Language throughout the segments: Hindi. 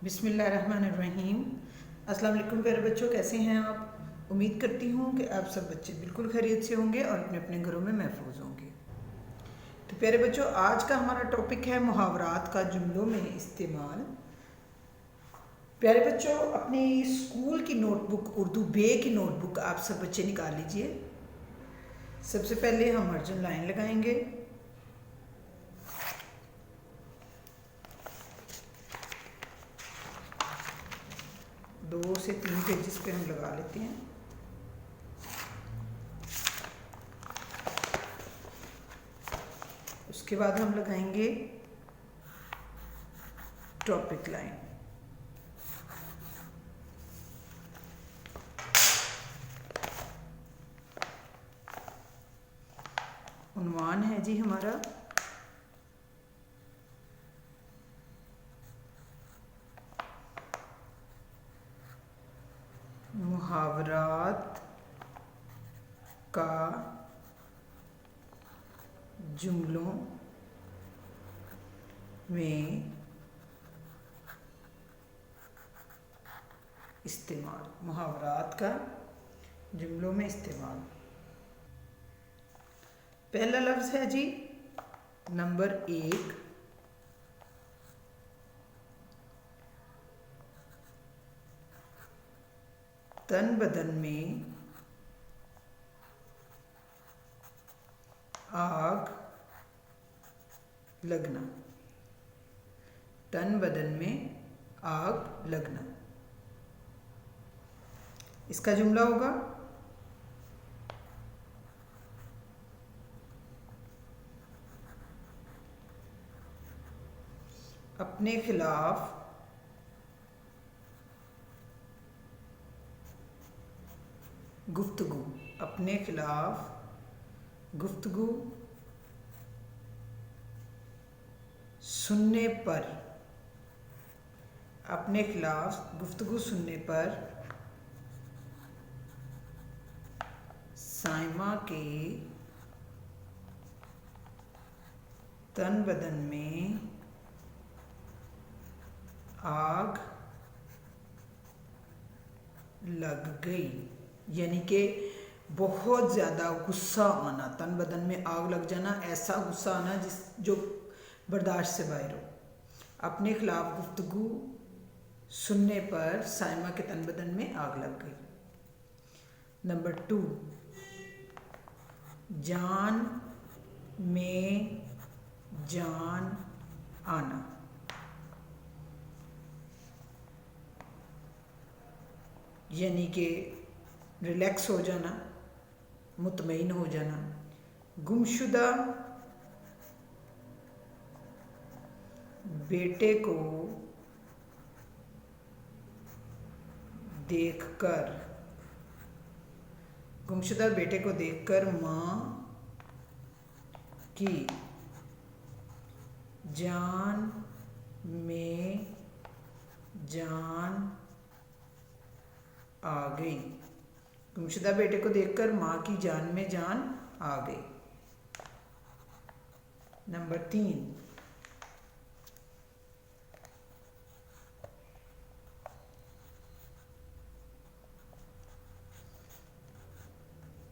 बिस्मिल्लाहिर्रहमानिर्रहीम। अस्सलाम वालेकुम प्यारे बच्चों, कैसे हैं आप? उम्मीद करती हूँ कि आप सब बच्चे बिल्कुल खैरियत से होंगे और अपने अपने घरों में महफूज होंगे। तो प्यारे बच्चों, आज का हमारा टॉपिक है मुहावरात का जुमलों में इस्तेमाल। प्यारे बच्चों, अपनी स्कूल की नोटबुक, उर्दू बे की नोटबुक आप सब बच्चे निकाल लीजिए। सबसे पहले हम अर्जन लाइन लगाएंगे। 2 से 3 पेजेस पे हम लगा लेते हैं। उसके बाद हम लगाएंगे टॉपिक लाइन। उन्वान है जी हमारा मुहावरात का जुमलों में इस्तेमाल। मुहावरात का जुमलों में इस्तेमाल। पहला लफ्ज़ है जी नंबर 1, तन बदन में आग लगना। तन बदन में आग लगना, इसका जुमला होगा अपने खिलाफ गुफ्तगू। अपने खिलाफ गुफ्तगू सुनने पर। अपने खिलाफ गुफ्तगू सुनने पर साइमा के तन बदन में आग लग गई। यानी कि बहुत ज़्यादा गुस्सा आना, तन बदन में आग लग जाना, ऐसा गुस्सा आना जो बर्दाश्त से बाहर हो। अपने खिलाफ गुफ्तगू सुनने पर साइमा के तन बदन में आग लग गई। नंबर 2, जान में जान आना। यानी कि रिलैक्स हो जाना, मुतमईन हो जाना। गुमशुदा बेटे को देखकर, गुमशुदा बेटे को देखकर माँ की जान में जान आ गई। गुमशुदा बेटे को देखकर माँ की जान में जान आ गई। नंबर 3,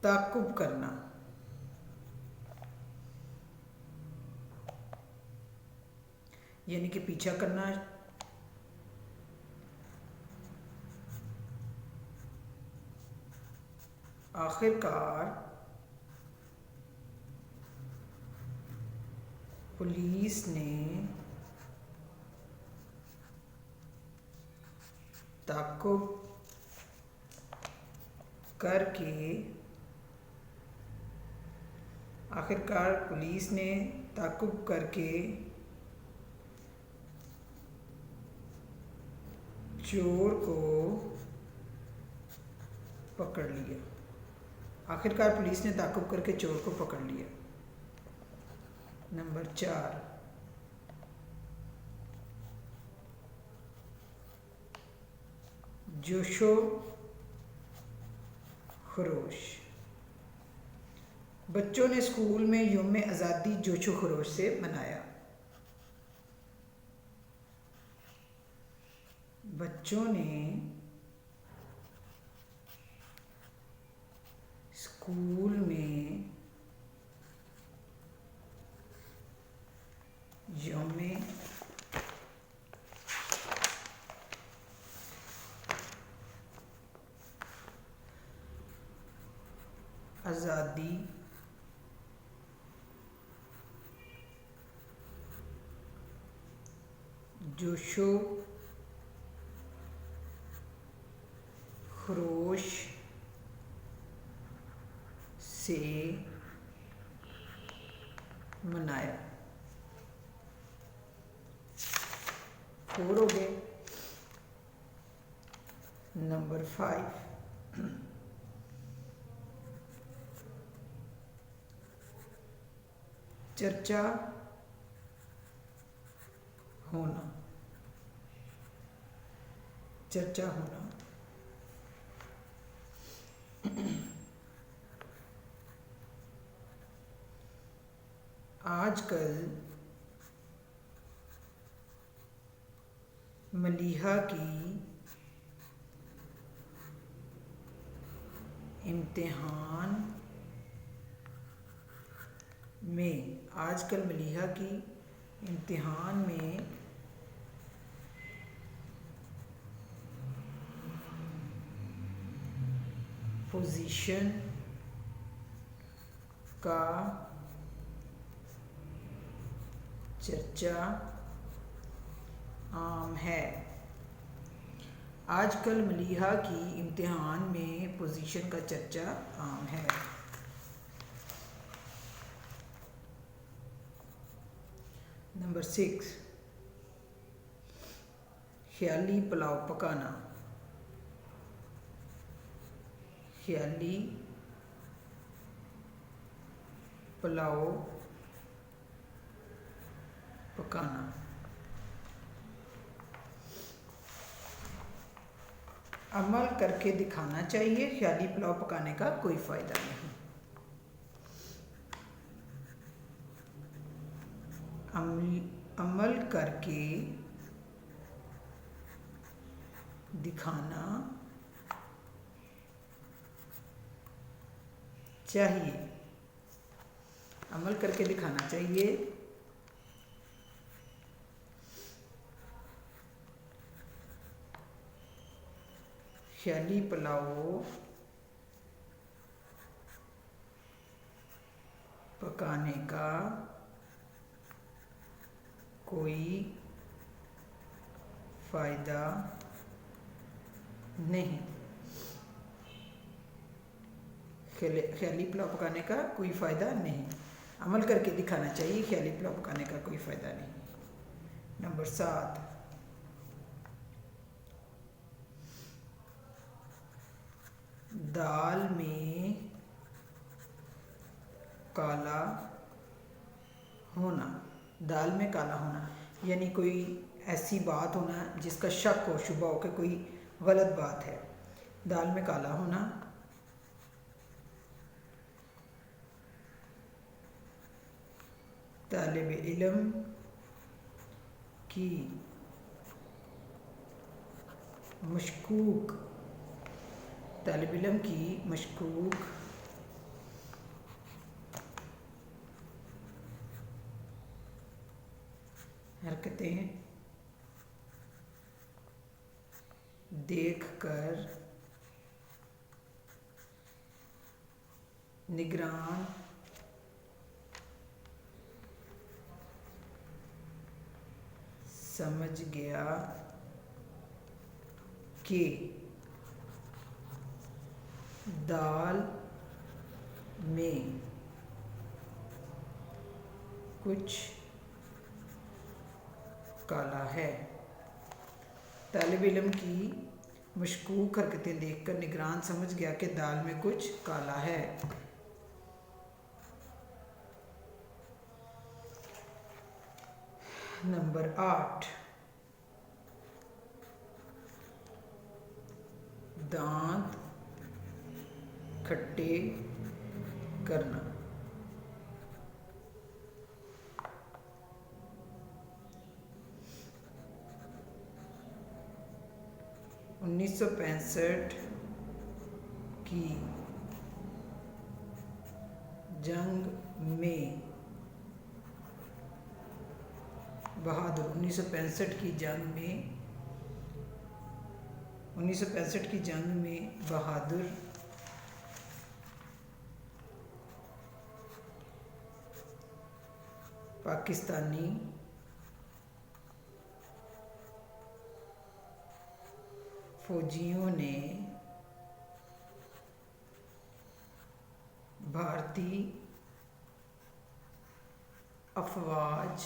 ताकुब करना। यानी कि पीछा करना। आखिरकार पुलिस ने ताकुब करके, आखिरकार पुलिस ने ताकुब करके चोर को पकड़ लिया। आखिरकार पुलिस ने ताकुब करके चोर को पकड़ लिया। नंबर 4, जोशो खरोश। बच्चों ने स्कूल में यौम आज़ादी जोशो खरोश से मनाया। बच्चों ने स्कूल में यौम आज़ादी जोशो खरोश से मनाया। 4 हो गए। नंबर 5, चर्चा होना। चर्चा होना। आजकल मलीहा की इम्तिहान में, आजकल मलीहा की इम्तिहान में पोजीशन का चर्चा आम है। आजकल मलीहा की इम्तिहान में पोजीशन का चर्चा आम है। नंबर 6, ख्याली पुलाव पकाना। ख्याली पुलाव पकाना। अमल करके दिखाना चाहिए। ख्याली पुलाव पकाने का कोई फ़ायदा नहीं। अमल करके दिखाना चाहिए। अमल करके दिखाना चाहिए। ख्याली पुलाव पकाने का कोई फ़ायदा नहीं। ख्याली पुलाव पकाने का कोई फ़ायदा नहीं। अमल करके दिखाना चाहिए। ख्याली पुलाव पकाने का कोई फ़ायदा नहीं। नंबर 7, दाल में काला होना। दाल में काला होना यानी कोई ऐसी बात होना जिसका शक हो, शुबा हो कि कोई गलत बात है। दाल में काला होना। तालिब इल्म की मशकूक, तालिब इल्म की मशकूक हरकतें देखकर निगरान समझ गया कि दाल में कुछ काला है। तालिब इल्म की मशकूक हरकतें देखकर निगरान समझ गया कि दाल में कुछ काला है। नंबर 8, दांत खट्टे करना। 1965 की जंग में बहादुर 1965 की जंग में बहादुर पाकिस्तानी फौजियों ने भारतीय अफवाज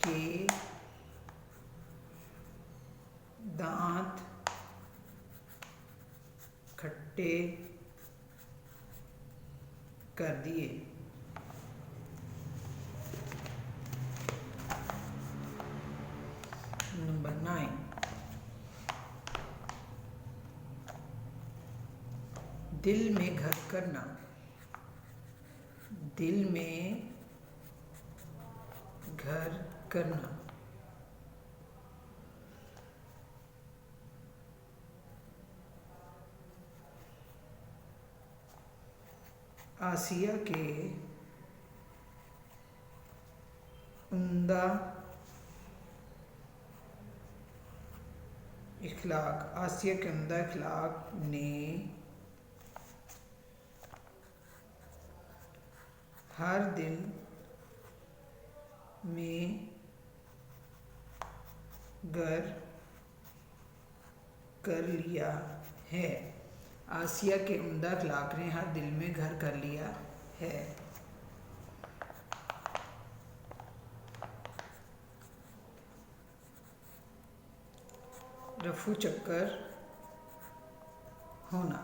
के दांत खट्टे कर दिए। नंबर 9, दिल में घर करना। दिल में घर करना आसिया के उम्दा इखलाक ने हर दिल में घर कर लिया है। आसिया के उम्दा अखलाक ने हर दिल में घर कर लिया है। रफू चक्कर होना।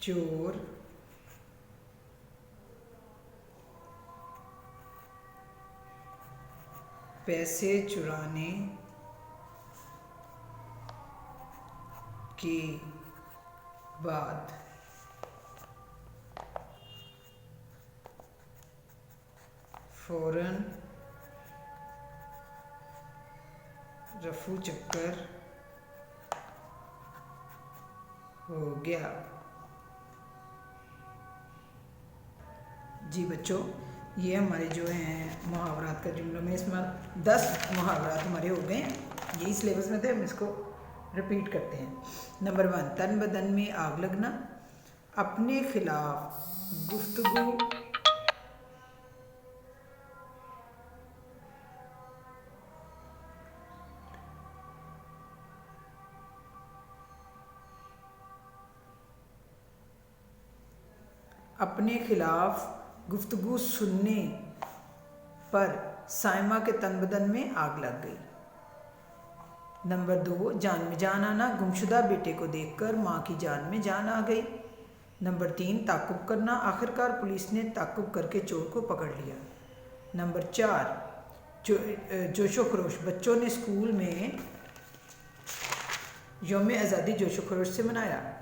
चोर पैसे चुराने के बाद फौरन रफू चक्कर हो गया। जी बच्चों, ये हमारे जो हैं मुहावरात का जुमलों में, इसमें 10 मुहावरात हमारे हो गए हैं। यही सिलेबस में थे, हम इसको रिपीट करते हैं। नंबर 1, तन बदन में आग लगना। अपने खिलाफ गुफ्तगू गुफ्तगू सुनने पर साइमा के तन बदन में आग लग गई। नंबर 2, जान में जान आना। गुमशुदा बेटे को देखकर माँ की जान में जान आ गई। नंबर 3, ताक़ुब करना। आखिरकार पुलिस ने ताक़ुब करके चोर को पकड़ लिया। नंबर 4, जोशो खरोश। बच्चों ने स्कूल में यौम आज़ादी जोशो खरोश से मनाया।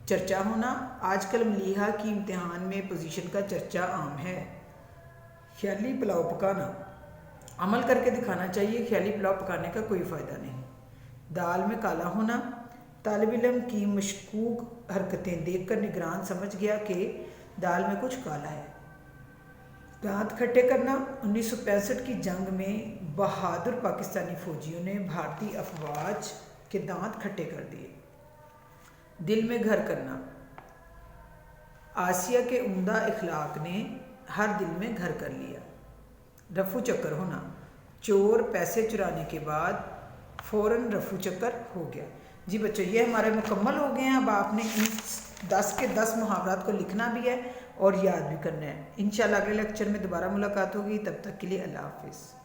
चर्चा होना। आजकल मलीहा की इम्तिहान में पोजीशन का चर्चा आम है। ख्याली पुलाव पकाना। अमल करके दिखाना चाहिए, ख्याली पुलाव पकाने का कोई फ़ायदा नहीं। दाल में काला होना। तालिब इल्म की मशकूक हरकतें देखकर निगरान समझ गया कि दाल में कुछ काला है। दांत खट्टे करना। 1965 की जंग में बहादुर पाकिस्तानी फौजियों ने भारतीय अफवाज के दांत खट्टे कर दिए। दिल में घर करना। आसिया के उम्दा इखलाक ने हर दिल में घर कर लिया। रफू चक्कर होना। चोर पैसे चुराने के बाद फ़ौरन रफू चक्कर हो गया। जी बच्चों, ये हमारे मुकम्मल हो गए हैं। अब आपने इन 10 के 10 मुहावरात को लिखना भी है और याद भी करना है। इंशाल्लाह अगले लेक्चर में दोबारा मुलाकात होगी। तब तक के लिए अल्लाह हाफिज़।